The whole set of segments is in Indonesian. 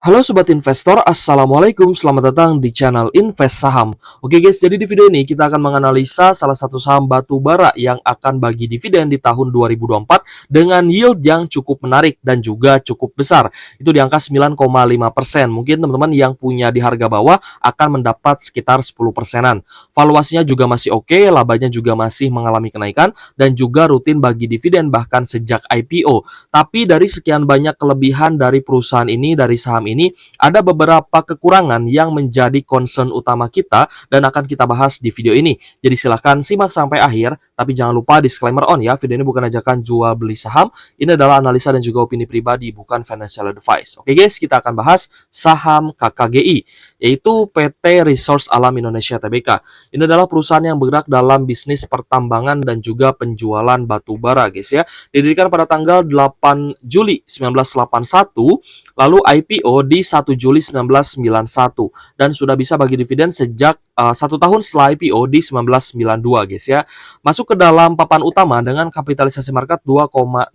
Halo Sobat Investor, Assalamualaikum, selamat datang di channel Invest Saham. Oke guys, jadi di video ini kita akan menganalisa salah satu saham batu bara yang akan bagi dividen di tahun 2024 dengan yield yang cukup menarik dan juga cukup besar. Itu di angka 9,5%. Mungkin teman-teman yang punya di harga bawah akan mendapat sekitar 10%-an. Valuasinya juga masih oke, labanya juga masih mengalami kenaikan dan juga rutin bagi dividen bahkan sejak IPO. Tapi dari sekian banyak kelebihan dari perusahaan ini, dari saham ini, ada beberapa kekurangan yang menjadi concern utama kita dan akan kita bahas di video ini. Jadi silahkan simak sampai akhir, tapi jangan lupa disclaimer on ya, video ini bukan ajakan jual beli saham, ini adalah analisa dan juga opini pribadi, bukan financial advice. Oke guys, kita akan bahas saham KKGI, yaitu PT Resource Alam Indonesia Tbk. Ini adalah perusahaan yang bergerak dalam bisnis pertambangan dan juga penjualan batu bara guys ya. Didirikan pada tanggal 8 Juli 1981, lalu IPO di 1 Juli 1991 dan sudah bisa bagi dividen sejak 1 tahun setelah IPO di 1992 guys ya. Masuk ke dalam papan utama dengan kapitalisasi market 2,62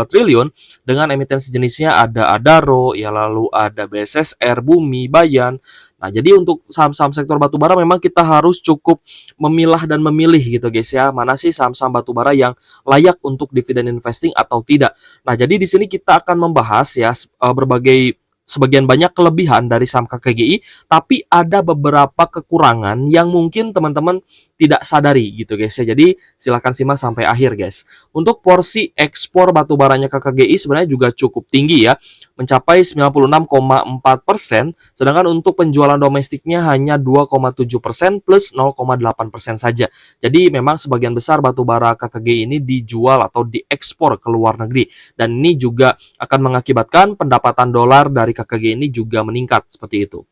triliun dengan emiten sejenisnya ada Adaro, ya lalu ada BSSR, Bumi, Bayan. Nah, jadi untuk saham-saham sektor batubara memang kita harus cukup memilah dan memilih gitu guys ya. Mana sih saham-saham batubara yang layak untuk dividen investing atau tidak. Nah, jadi di sini kita akan membahas ya berbagai sebagian banyak kelebihan dari saham KKGI, tapi ada beberapa kekurangan yang mungkin teman-teman tidak sadari gitu guys ya. Jadi silahkan simak sampai akhir guys. Untuk porsi ekspor batubaranya KKGI sebenarnya juga cukup tinggi ya, mencapai 96,4%, sedangkan untuk penjualan domestiknya hanya 2,7% plus 0,8% saja. Jadi memang sebagian besar batubara KKGI ini dijual atau diekspor ke luar negeri, dan ini juga akan mengakibatkan pendapatan dolar dari KKGI ini juga meningkat seperti itu.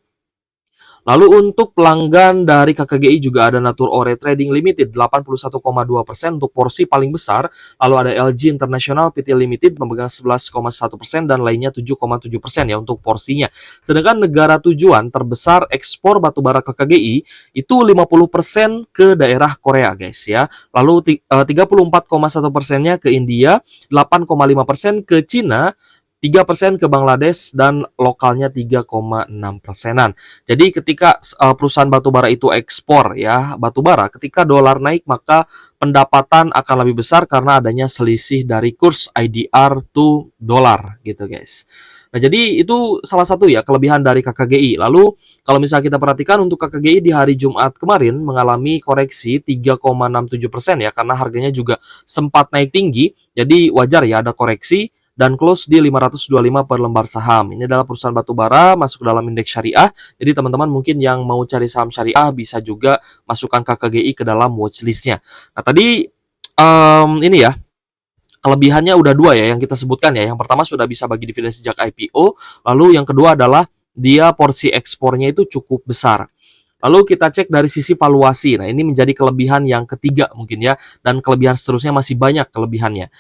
Lalu untuk pelanggan dari KKGI juga ada Natur Ore Trading Limited 81,2% untuk porsi paling besar, lalu ada LG International PT Limited memegang 11,1% dan lainnya 7,7% ya untuk porsinya. Sedangkan negara tujuan terbesar ekspor batubara KKGI itu 50% ke daerah Korea guys ya. Lalu 34,1%-nya ke India, 8,5% ke Cina, 3% ke Bangladesh, dan lokalnya 3,6%-an. Jadi ketika perusahaan batubara itu ekspor ya batubara, ketika dolar naik maka pendapatan akan lebih besar karena adanya selisih dari kurs IDR to dolar gitu guys. Nah, jadi itu salah satu ya kelebihan dari KKGI. Lalu kalau misalnya kita perhatikan untuk KKGI di hari Jumat kemarin mengalami koreksi 3,67% ya, karena harganya juga sempat naik tinggi. Jadi wajar ya ada koreksi dan close di 525 per lembar saham. Ini adalah perusahaan batubara masuk dalam indeks syariah. Jadi teman-teman mungkin yang mau cari saham syariah bisa juga masukkan KKGI ke dalam watchlist-nya. Nah, tadi ini ya kelebihannya udah dua ya yang kita sebutkan ya. Yang pertama sudah bisa bagi dividen sejak IPO, lalu yang kedua adalah dia porsi ekspornya itu cukup besar. Lalu kita cek dari sisi valuasi. Nah, ini menjadi kelebihan yang ketiga mungkin ya, dan kelebihan seterusnya masih banyak kelebihannya.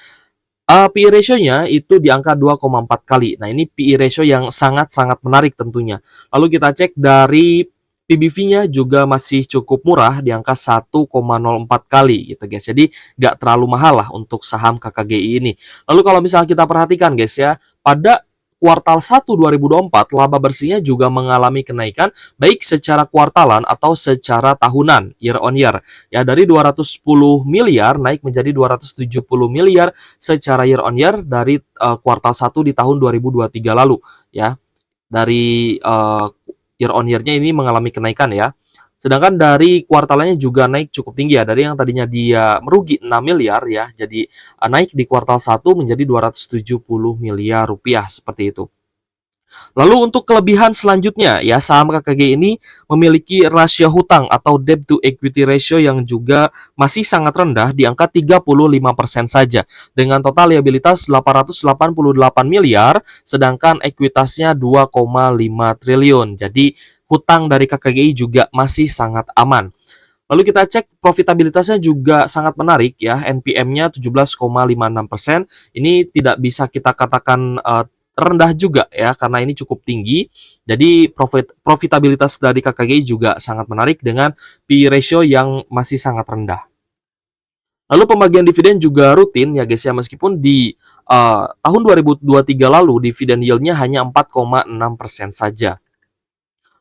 PE ratio-nya itu di angka 2,4 kali. Nah, ini PE ratio yang sangat-sangat menarik tentunya. Lalu kita cek dari PBV-nya juga masih cukup murah di angka 1,04 kali gitu guys. Jadi nggak terlalu mahal lah untuk saham KKGI ini. Lalu kalau misalnya kita perhatikan guys ya, pada kuartal 1 2024 laba bersihnya juga mengalami kenaikan baik secara kuartalan atau secara tahunan year on year. Ya, dari 210 miliar naik menjadi 270 miliar secara year on year dari kuartal 1 di tahun 2023 lalu ya. Dari year on year-nya ini mengalami kenaikan ya. Sedangkan dari kuartalnya juga naik cukup tinggi ya. Dari yang tadinya dia merugi 6 miliar ya, jadi naik di kuartal 1 menjadi 270 miliar rupiah seperti itu. Lalu untuk kelebihan selanjutnya ya, saham KKG ini memiliki rasio hutang atau debt to equity ratio yang juga masih sangat rendah di angka 35% saja dengan total liabilitas 888 miliar sedangkan ekuitasnya 2,5 triliun. Jadi hutang dari KKGI juga masih sangat aman. Lalu kita cek profitabilitasnya juga sangat menarik ya, NPM-nya 17,56%. Ini tidak bisa kita katakan rendah juga ya, karena ini cukup tinggi. Jadi profitabilitas dari KKGI juga sangat menarik dengan P/E ratio yang masih sangat rendah. Lalu pembagian dividen juga rutin ya guys ya, meskipun di tahun 2023 lalu dividen yield-nya hanya 4,6% saja.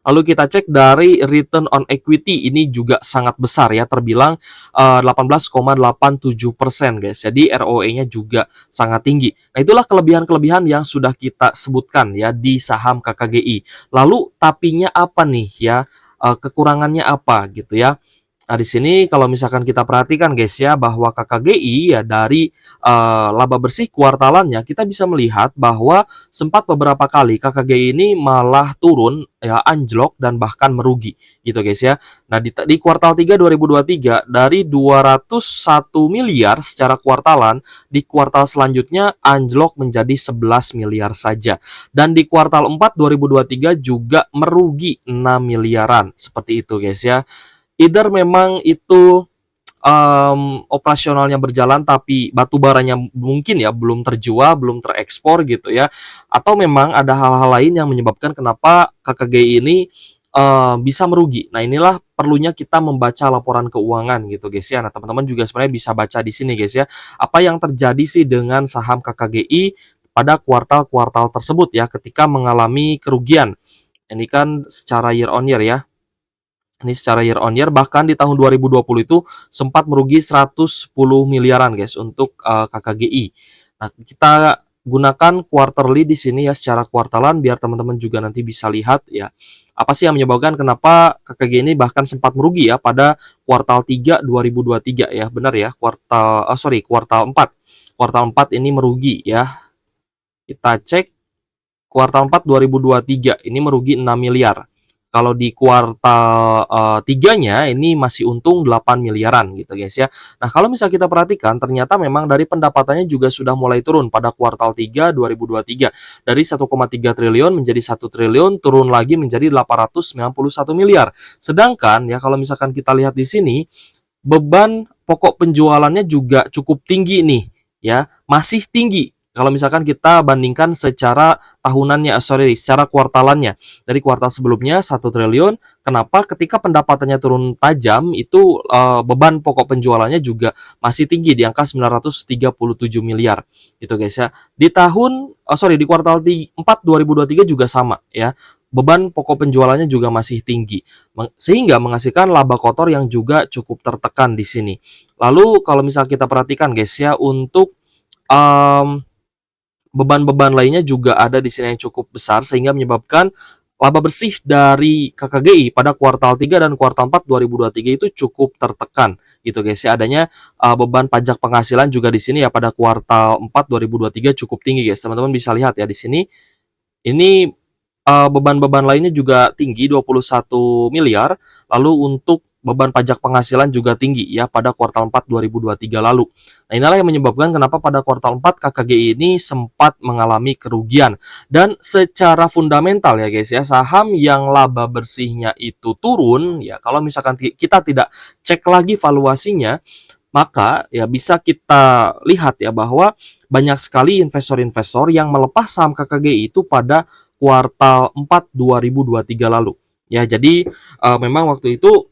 Lalu kita cek dari return on equity, ini juga sangat besar ya, terbilang 18,87% guys. Jadi ROE-nya juga sangat tinggi. Nah, itulah kelebihan-kelebihan yang sudah kita sebutkan ya di saham KKGI. Lalu tapinya apa nih ya? Kekurangannya apa gitu ya? Nah, di sini kalau misalkan kita perhatikan guys ya, bahwa KKGI ya dari laba bersih kuartalannya, kita bisa melihat bahwa sempat beberapa kali KKGI ini malah turun ya, anjlok dan bahkan merugi gitu guys ya. Nah, di kuartal 3 2023 dari 201 miliar secara kuartalan, di kuartal selanjutnya anjlok menjadi 11 miliar saja. Dan di kuartal 4 2023 juga merugi 6 miliaran. Seperti itu guys ya. Either memang itu operasionalnya berjalan tapi batu baranya mungkin ya belum terjual, belum terekspor gitu ya. Atau memang ada hal-hal lain yang menyebabkan kenapa KKGI ini bisa merugi. Nah, inilah perlunya kita membaca laporan keuangan gitu guys ya. Nah, teman-teman juga sebenarnya bisa baca di sini guys ya. Apa yang terjadi sih dengan saham KKGI pada kuartal-kuartal tersebut ya ketika mengalami kerugian. Ini kan secara year on year ya. Ini secara year on year, bahkan di tahun 2020 itu sempat merugi 110 miliaran guys untuk KKGI. Nah, kita gunakan quarterly di sini ya secara kuartalan biar teman-teman juga nanti bisa lihat ya. Apa sih yang menyebabkan kenapa KKGI ini bahkan sempat merugi ya pada kuartal 3 2023 ya. Benar ya, kuartal 4. Kuartal 4 ini merugi ya. Kita cek kuartal 4 2023 ini merugi 6 miliar. Kalau di kuartal 3-nya ini masih untung 8 miliaran gitu guys ya. Nah, kalau misal kita perhatikan ternyata memang dari pendapatannya juga sudah mulai turun pada kuartal 3 2023 dari 1,3 triliun menjadi 1 triliun, turun lagi menjadi 891 miliar. Sedangkan ya kalau misalkan kita lihat di sini beban pokok penjualannya juga cukup tinggi nih ya, masih tinggi kalau misalkan kita bandingkan secara tahunannya, secara kuartalannya. Dari kuartal sebelumnya 1 triliun, kenapa ketika pendapatannya turun tajam itu beban pokok penjualannya juga masih tinggi di angka 937 miliar gitu guys ya. Di kuartal 4 2023 juga sama ya. Beban pokok penjualannya juga masih tinggi sehingga menghasilkan laba kotor yang juga cukup tertekan di sini. Lalu kalau misal kita perhatikan guys ya, untuk beban-beban lainnya juga ada di sini yang cukup besar sehingga menyebabkan laba bersih dari KKGI pada kuartal 3 dan kuartal 4 2023 itu cukup tertekan gitu guys ya. Adanya beban pajak penghasilan juga di sini ya pada kuartal 4 2023 cukup tinggi guys. Teman-teman bisa lihat ya di sini. Ini beban-beban lainnya juga tinggi 21 miliar. Lalu untuk beban pajak penghasilan juga tinggi ya pada kuartal 4 2023 lalu. Nah, inilah yang menyebabkan kenapa pada kuartal 4 KKGI ini sempat mengalami kerugian. Dan secara fundamental ya guys ya, saham yang laba bersihnya itu turun ya, kalau misalkan kita tidak cek lagi valuasinya, maka ya bisa kita lihat ya bahwa banyak sekali investor-investor yang melepas saham KKGI itu pada kuartal 4 2023 lalu. Ya, jadi memang waktu itu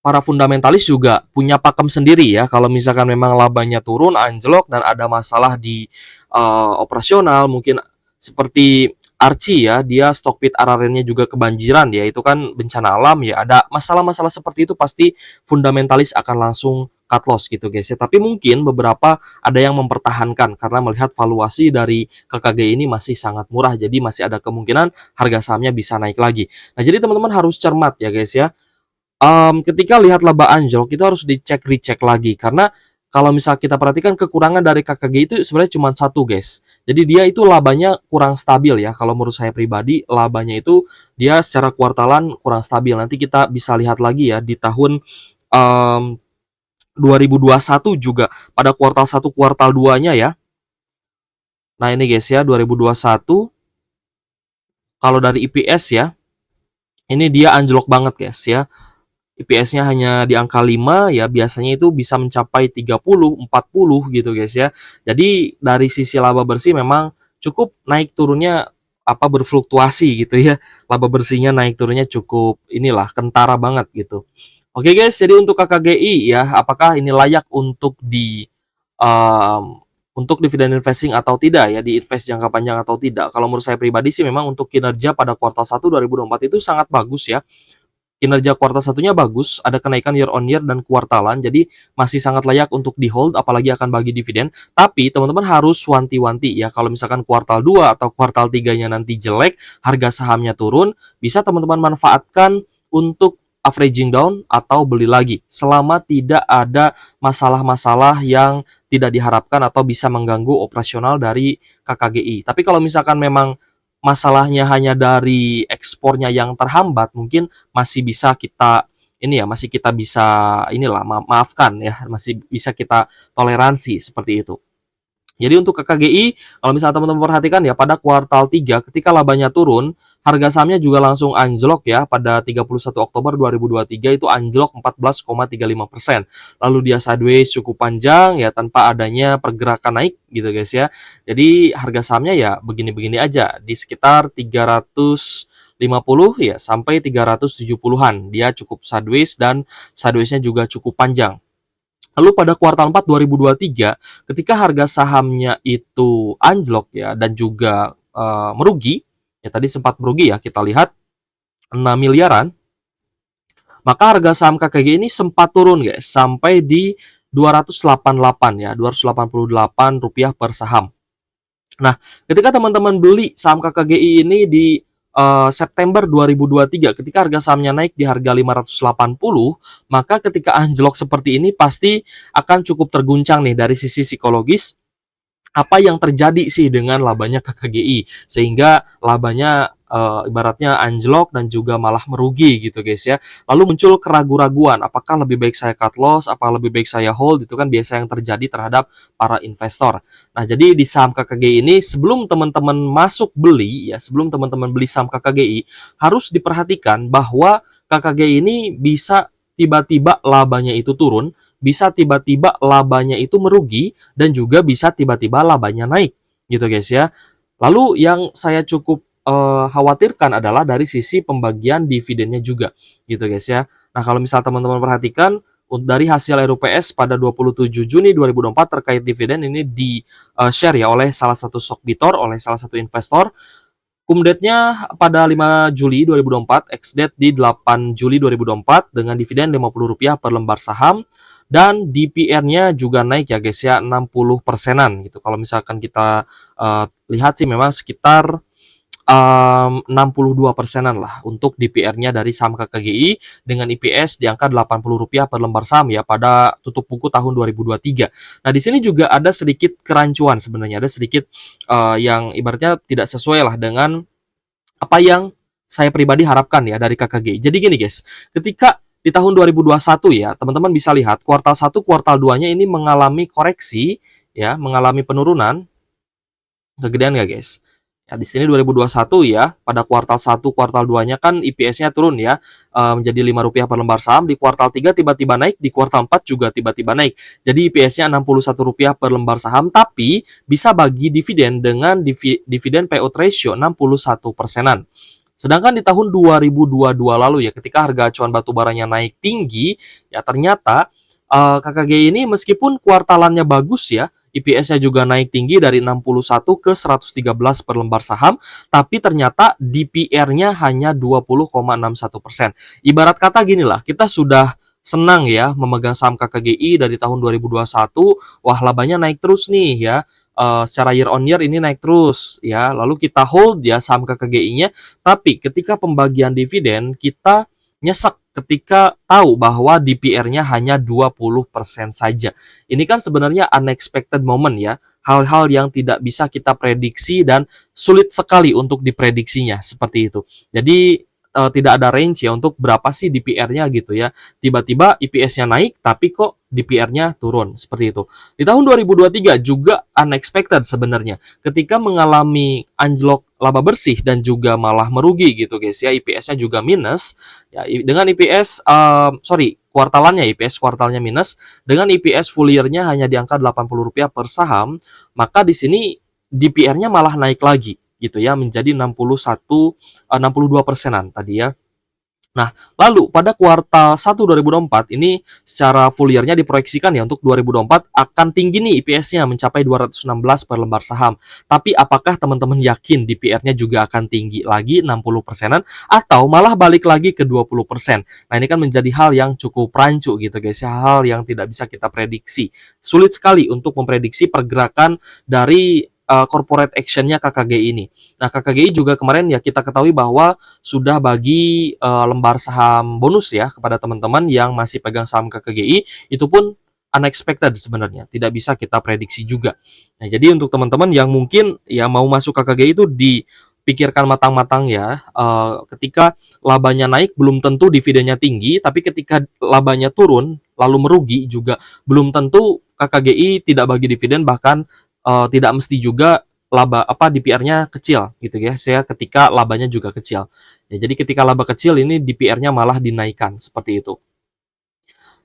para fundamentalis juga punya pakem sendiri ya. Kalau misalkan memang labanya turun, anjlok dan ada masalah di operasional, mungkin seperti Archie ya, dia Stockpit RRN-nya juga kebanjiran ya, itu kan bencana alam ya. Ada masalah-masalah seperti itu pasti fundamentalis akan langsung cut loss gitu guys ya. Tapi mungkin beberapa ada yang mempertahankan karena melihat valuasi dari KKG ini masih sangat murah, jadi masih ada kemungkinan harga sahamnya bisa naik lagi. Nah, jadi teman-teman harus cermat ya guys ya. Ketika lihat laba anjlok itu harus dicek recheck lagi karena kalau misal kita perhatikan kekurangan dari KKG itu sebenarnya cuma satu guys. Jadi dia itu labanya kurang stabil ya. Kalau menurut saya pribadi labanya itu dia secara kuartalan kurang stabil. Nanti kita bisa lihat lagi ya di tahun 2021 juga pada kuartal 1 kuartal 2-nya ya. Nah, ini guys ya 2021 kalau dari EPS ya. Ini dia anjlok banget guys ya. IPS-nya hanya di angka 5 ya, biasanya itu bisa mencapai 30, 40 gitu guys ya. Jadi dari sisi laba bersih memang cukup naik turunnya berfluktuasi gitu ya. Laba bersihnya naik turunnya cukup inilah kentara banget gitu. Oke guys, jadi untuk KKGI ya, apakah ini layak untuk dividen investing atau tidak ya, di invest jangka panjang atau tidak? Kalau menurut saya pribadi sih memang untuk kinerja pada kuartal 1 2024 itu sangat bagus ya. Kinerja kuartal satunya bagus, ada kenaikan year on year dan kuartalan, jadi masih sangat layak untuk di-hold, apalagi akan bagi dividen. Tapi teman-teman harus wanti-wanti ya, kalau misalkan kuartal 2 atau kuartal 3-nya nanti jelek, harga sahamnya turun, bisa teman-teman manfaatkan untuk averaging down atau beli lagi, selama tidak ada masalah-masalah yang tidak diharapkan atau bisa mengganggu operasional dari KKGI. Tapi kalau misalkan memang masalahnya hanya dari ekspornya yang terhambat, mungkin masih bisa kita ini ya, masih kita bisa inilah maafkan ya, masih bisa kita toleransi seperti itu. Jadi untuk KKGI, kalau misalnya teman-teman perhatikan ya, pada kuartal 3 ketika labanya turun, harga sahamnya juga langsung anjlok ya, pada 31 Oktober 2023 itu anjlok 14,35%. Lalu dia sideways cukup panjang ya, tanpa adanya pergerakan naik gitu guys ya. Jadi harga sahamnya ya begini-begini aja, di sekitar 350 ya sampai 370-an. Dia cukup sideways dan sideways-nya juga cukup panjang. Lalu pada kuartal 4 2023 ketika harga sahamnya itu anjlok ya dan juga merugi, ya tadi sempat merugi ya, kita lihat 6 miliaran, maka harga saham KKG ini sempat turun guys sampai di 288 ya, Rp288 per saham. Nah, ketika teman-teman beli saham KKGI ini di September 2023 ketika harga sahamnya naik di harga 580, maka ketika anjlok seperti ini pasti akan cukup terguncang nih dari sisi psikologis, apa yang terjadi sih dengan labanya KKGI sehingga labanya ibaratnya anjlok dan juga malah merugi gitu guys ya. Lalu muncul keraguan-raguan, apakah lebih baik saya cut loss, apa lebih baik saya hold, itu kan biasa yang terjadi terhadap para investor. Nah, jadi di saham KKGI ini sebelum teman-teman masuk beli ya, sebelum teman-teman beli saham KKGI harus diperhatikan bahwa KKGI ini bisa tiba-tiba labanya itu turun, bisa tiba-tiba labanya itu merugi, dan juga bisa tiba-tiba labanya naik gitu guys ya. Lalu yang saya cukup khawatirkan adalah dari sisi pembagian dividennya juga gitu guys ya. Nah, kalau misal teman-teman perhatikan dari hasil RUPS pada 27 Juni 2024 terkait dividen ini di share ya oleh salah satu stockbitor, oleh salah satu investor. Date-nya pada 5 Juli 2024, ex-date di 8 Juli 2024 dengan dividen Rp50 per lembar saham, dan DPR-nya juga naik ya guys ya, 60%-an gitu. Kalau misalkan kita lihat sih memang sekitar 62%-an lah untuk DPR-nya dari saham KKGI dengan IPS di angka Rp80 per lembar saham ya pada tutup buku tahun 2023. Nah, di sini juga ada sedikit kerancuan sebenarnya, ada sedikit yang ibaratnya tidak sesuai lah dengan apa yang saya pribadi harapkan ya dari KKGI. Jadi gini guys, ketika di tahun 2021 ya, teman-teman bisa lihat kuartal 1, kuartal 2-nya ini mengalami koreksi ya, mengalami penurunan. Kegedean nggak guys? Ya, di sini 2021 ya, pada kuartal 1, kuartal 2-nya kan IPS-nya turun ya, menjadi Rp5 per lembar saham, di kuartal 3 tiba-tiba naik, di kuartal 4 juga tiba-tiba naik. Jadi IPS-nya Rp61 per lembar saham, tapi bisa bagi dividen dengan dividen payout ratio 61%-an. Sedangkan di tahun 2022 lalu ya, ketika harga acuan batu baranya naik tinggi, ya ternyata KKG ini meskipun kuartalannya bagus ya, IPS-nya juga naik tinggi dari 61 ke 113 per lembar saham, tapi ternyata DPR-nya hanya 20,61%. Ibarat kata gini lah, kita sudah senang ya memegang saham KKGI dari tahun 2021, wah labanya naik terus nih ya, secara year on year ini naik terus ya, lalu kita hold ya saham KKGI-nya, tapi ketika pembagian dividen kita nyesek ketika tahu bahwa DPR-nya hanya 20% saja. Ini kan sebenarnya unexpected moment ya, hal-hal yang tidak bisa kita prediksi dan sulit sekali untuk diprediksinya seperti itu. Jadi tidak ada range ya untuk berapa sih DPR-nya gitu ya. Tiba-tiba IPS-nya naik tapi kok DPR-nya turun seperti itu. Di tahun 2023 juga unexpected sebenarnya. Ketika mengalami anjlok laba bersih dan juga malah merugi gitu guys ya, IPS-nya juga minus. Ya, dengan IPS kuartalannya IPS kuartalnya minus, dengan IPS full year-nya hanya di angka Rp80 per saham, maka di sini DPR-nya malah naik lagi gitu ya, menjadi 62%-an tadi ya. Nah, lalu pada kuartal 1 2024 ini secara full year-nya diproyeksikan ya untuk 2024 akan tinggi nih IPS-nya mencapai 216 per lembar saham. Tapi apakah teman-teman yakin DPR-nya juga akan tinggi lagi 60%-an atau malah balik lagi ke 20%? Nah, ini kan menjadi hal yang cukup rancu gitu guys, hal yang tidak bisa kita prediksi. Sulit sekali untuk memprediksi pergerakan dari corporate action-nya KKGI ini. Nah, KKGI juga kemarin ya kita ketahui bahwa sudah bagi lembar saham bonus ya kepada teman-teman yang masih pegang saham KKGI, itu pun unexpected sebenarnya, tidak bisa kita prediksi juga. Nah, jadi untuk teman-teman yang mungkin ya mau masuk KKGI itu dipikirkan matang-matang ya, ketika labanya naik belum tentu dividennya tinggi, tapi ketika labanya turun lalu merugi juga belum tentu KKGI tidak bagi dividen, bahkan tidak mesti juga laba DPR-nya kecil gitu ya. Saya ketika labanya juga kecil. Ya, jadi ketika laba kecil ini DPR-nya malah dinaikkan seperti itu.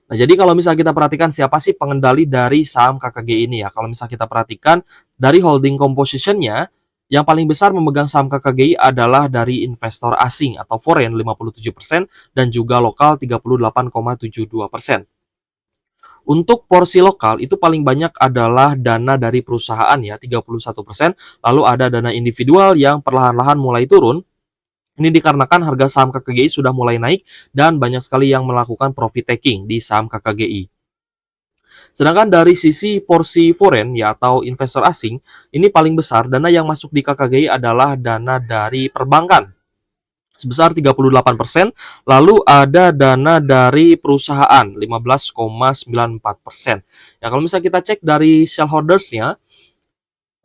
Nah, jadi kalau misal kita perhatikan siapa sih pengendali dari saham KKG ini ya. Kalau misal kita perhatikan dari holding composition-nya, yang paling besar memegang saham KKGI adalah dari investor asing atau foreign 57% dan juga lokal 38,72%. Untuk porsi lokal itu paling banyak adalah dana dari perusahaan ya 31%, lalu ada dana individual yang perlahan-lahan mulai turun. Ini dikarenakan harga saham KKGI sudah mulai naik dan banyak sekali yang melakukan profit taking di saham KKGI. Sedangkan dari sisi porsi foreign ya atau investor asing, ini paling besar dana yang masuk di KKGI adalah dana dari perbankan sebesar 38%, lalu ada dana dari perusahaan 15,94%. Ya, kalau misalnya kita cek dari shareholders-nya,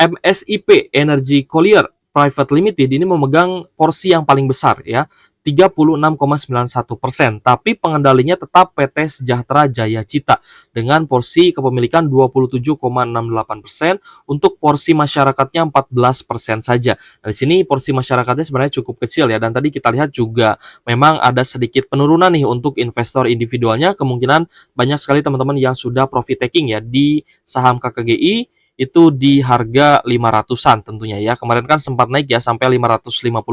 MSIP Energy Collier Private Limited ini memegang porsi yang paling besar ya, 36,91%. Tapi pengendalinya tetap PT Sejahtera Jaya Cita dengan porsi kepemilikan 27,68%, untuk porsi masyarakatnya 14% saja. Nah, di sini porsi masyarakatnya sebenarnya cukup kecil ya, dan tadi kita lihat juga memang ada sedikit penurunan nih untuk investor individualnya. Kemungkinan banyak sekali teman-teman yang sudah profit taking ya di saham KKGI itu di harga 500-an tentunya ya. Kemarin kan sempat naik ya sampai 555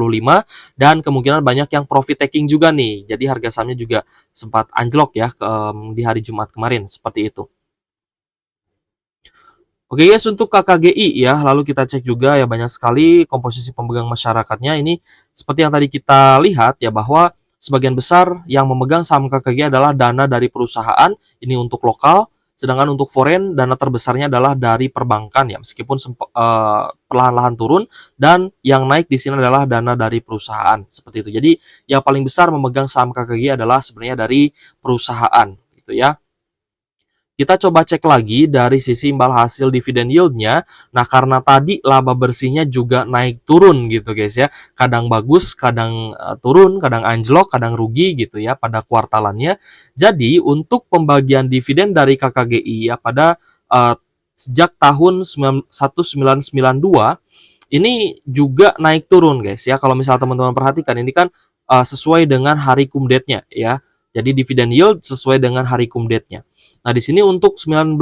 dan kemungkinan banyak yang profit taking juga nih. Jadi harga sahamnya juga sempat anjlok ya di hari Jumat kemarin seperti itu. Oke guys, untuk KKGI ya, lalu kita cek juga ya banyak sekali komposisi pemegang masyarakatnya ini seperti yang tadi kita lihat ya, bahwa sebagian besar yang memegang saham KKGI adalah dana dari perusahaan, ini untuk lokal, sedangkan untuk foreign dana terbesarnya adalah dari perbankan ya, meskipun perlahan-lahan turun, dan yang naik di sini adalah dana dari perusahaan seperti itu. Jadi yang paling besar memegang saham KKGI adalah sebenarnya dari perusahaan gitu ya. Kita coba cek lagi dari sisi imbal hasil dividen yield-nya. Nah, karena tadi laba bersihnya juga naik turun gitu guys ya. Kadang bagus, kadang turun, kadang anjlok, kadang rugi gitu ya pada kuartalannya. Jadi, untuk pembagian dividen dari KKGI ya pada sejak tahun 1992 ini juga naik turun guys ya. Kalau misal teman-teman perhatikan ini kan sesuai dengan hari cum date-nya ya. Jadi dividen yield sesuai dengan hari cum date-nya. Nah, di sini untuk 1992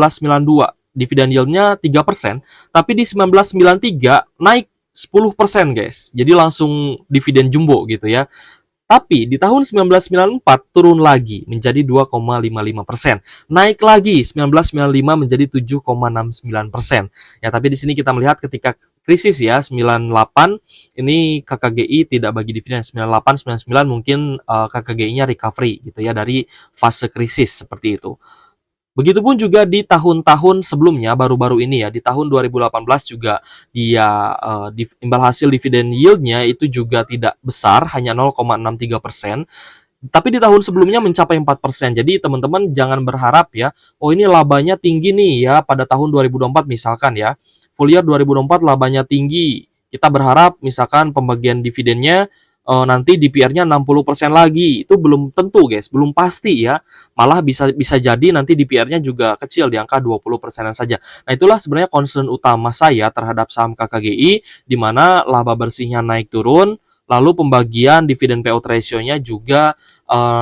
dividen yield-nya 3%, tapi di 1993 naik 10% guys. Jadi langsung dividen jumbo gitu ya. Tapi di tahun 1994 turun lagi menjadi 2,55%. Naik lagi 1995 menjadi 7,69%. Ya, tapi di sini kita melihat ketika krisis ya 98 ini KKGI tidak bagi dividen. 98 99 mungkin KKGI-nya recovery gitu ya dari fase krisis seperti itu. Begitupun juga di tahun-tahun sebelumnya, baru-baru ini ya, di tahun 2018 juga dia imbal hasil dividen yield-nya itu juga tidak besar, hanya 0,63%. Tapi di tahun sebelumnya mencapai 4%. Jadi teman-teman jangan berharap ya, oh ini labanya tinggi nih ya pada tahun 2024 misalkan ya. Full year 2024 labanya tinggi. Kita berharap misalkan pembagian dividennya nanti DPR-nya 60% lagi. Itu belum tentu guys, belum pasti ya. Malah bisa jadi nanti DPR-nya juga kecil di angka 20%-an saja. Nah, itulah sebenarnya concern utama saya terhadap saham KKGI, di mana laba bersihnya naik turun, lalu pembagian dividen payout ratio-nya juga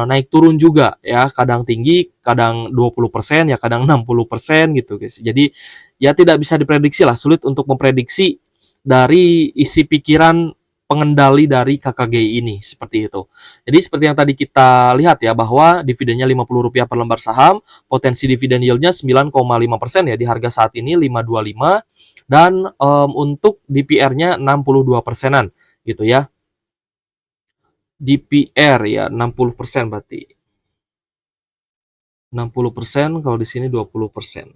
naik turun juga ya, kadang tinggi, kadang 20%, ya kadang 60% gitu guys. Jadi ya tidak bisa diprediksi lah, sulit untuk memprediksi dari isi pikiran pengendali dari KKGI ini, seperti itu. Jadi seperti yang tadi kita lihat ya, bahwa dividennya Rp50 per lembar saham, potensi dividen yield-nya 9,5% ya, di harga saat ini 5,25, dan untuk DPR-nya 62%-an gitu ya. DPR ya 60% berarti. 60%, kalau di sini 20%.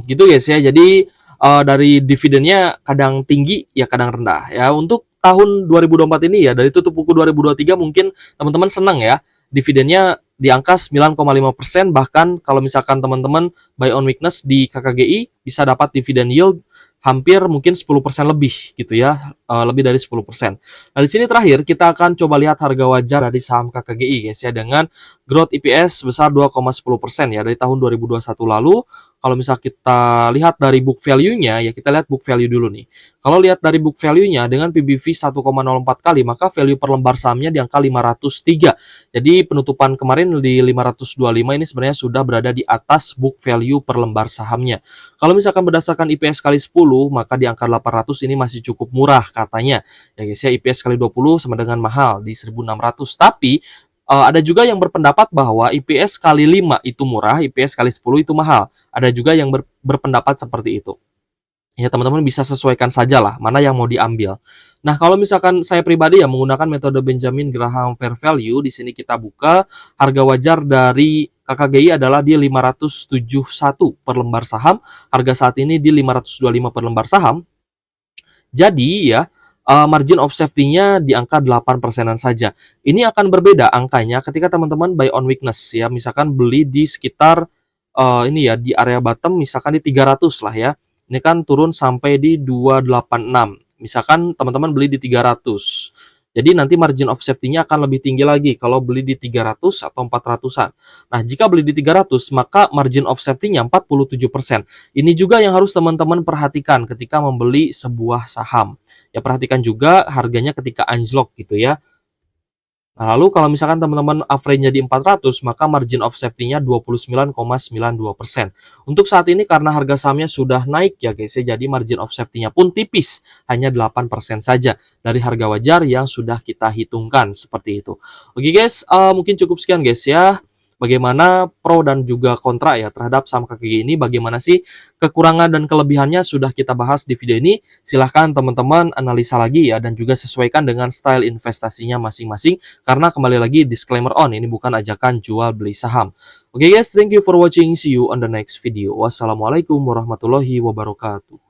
Gitu guys ya. Jadi dari dividennya kadang tinggi ya kadang rendah ya. Untuk tahun 2024 ini ya, dari tutup buku 2023 mungkin teman-teman senang ya. Dividennya di angka 9,5%, bahkan kalau misalkan teman-teman buy on weakness di KKGI bisa dapat dividen yield hampir mungkin 10% lebih gitu ya, lebih dari 10%. Nah, di sini terakhir kita akan coba lihat harga wajar dari saham KKGI guys ya, dengan growth EPS sebesar 2,10% ya dari tahun 2021 lalu. Kalau misal kita lihat dari book value-nya, ya kita lihat book value dulu nih. Kalau lihat dari book value-nya dengan PBV 1,04 kali, maka value per lembar sahamnya di angka 503. Jadi penutupan kemarin di 525 ini sebenarnya sudah berada di atas book value per lembar sahamnya. Kalau misalkan berdasarkan IPS kali 10, maka di angka 800 ini masih cukup murah katanya. Ya guys ya, IPS kali 20 sama dengan mahal di 1600. Tapi ada juga yang berpendapat bahwa IPS kali 5 itu murah, IPS kali 10 itu mahal. Ada juga yang berpendapat seperti itu. Ya, teman-teman bisa sesuaikan saja lah mana yang mau diambil. Nah, kalau misalkan saya pribadi ya menggunakan metode Benjamin Graham Fair Value, di sini kita buka harga wajar dari KKGI adalah di 571 per lembar saham. Harga saat ini di 525 per lembar saham. Jadi ya, margin of safety-nya di angka 8%-an saja. Ini akan berbeda angkanya ketika teman-teman buy on weakness ya. Misalkan beli di sekitar ini ya di area bottom misalkan di 300 lah ya. Ini kan turun sampai di 286. Misalkan teman-teman beli di 300. Jadi nanti margin of safety-nya akan lebih tinggi lagi kalau beli di 300 atau 400-an. Nah, jika beli di 300, maka margin of safety-nya 47%. Ini juga yang harus teman-teman perhatikan ketika membeli sebuah saham. Ya, perhatikan juga harganya ketika anjlok gitu ya. Nah, lalu kalau misalkan teman-teman average-nya di 400, maka margin of safety-nya 29,92%. Untuk saat ini karena harga sahamnya sudah naik ya guys ya, jadi margin of safety-nya pun tipis, hanya 8% saja dari harga wajar yang sudah kita hitungkan seperti itu. Oke guys, mungkin cukup sekian guys ya. Bagaimana pro dan juga kontra ya terhadap saham KKG ini, bagaimana sih kekurangan dan kelebihannya sudah kita bahas di video ini. Silahkan teman-teman analisa lagi ya, dan juga sesuaikan dengan style investasinya masing-masing. Karena kembali lagi disclaimer on, ini bukan ajakan jual beli saham. Oke guys, thank you for watching. See you on the next video. Wassalamualaikum warahmatullahi wabarakatuh.